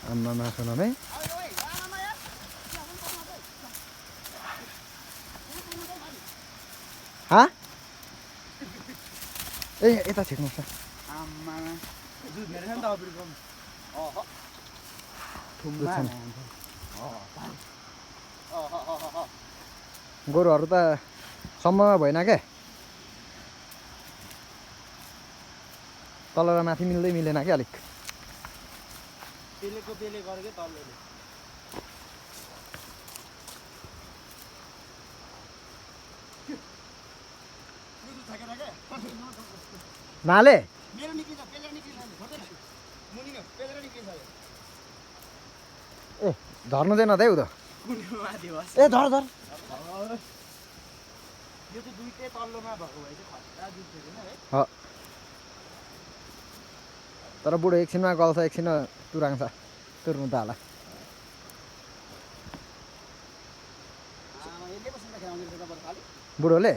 आम्मा मासु नमे हा ए यता छिक्नु छ आम्मा दुध मेरो नि त अबिर कम अह थुम्मा गोरुहरू त सम्ममा भएन क्या तल र माथि मिल्दै मिलेन क्या अलिक पेलेको पेले गरेकै तल्लोले नाले मेरो निकिन्छ पेलेर निकिन्छ मुनिको पेलेर निकिन्छ ए झर्नु दिएन त है उ त कुनै माथि बस ए धर धर यो त दुईटै तल्लोमा भएको भए चाहिँ खतरा दुध थिएन है तर बुढो एकछिनमा गल्छ एकछिनमा तुराङ्छ तुर्नु त होला बुढोले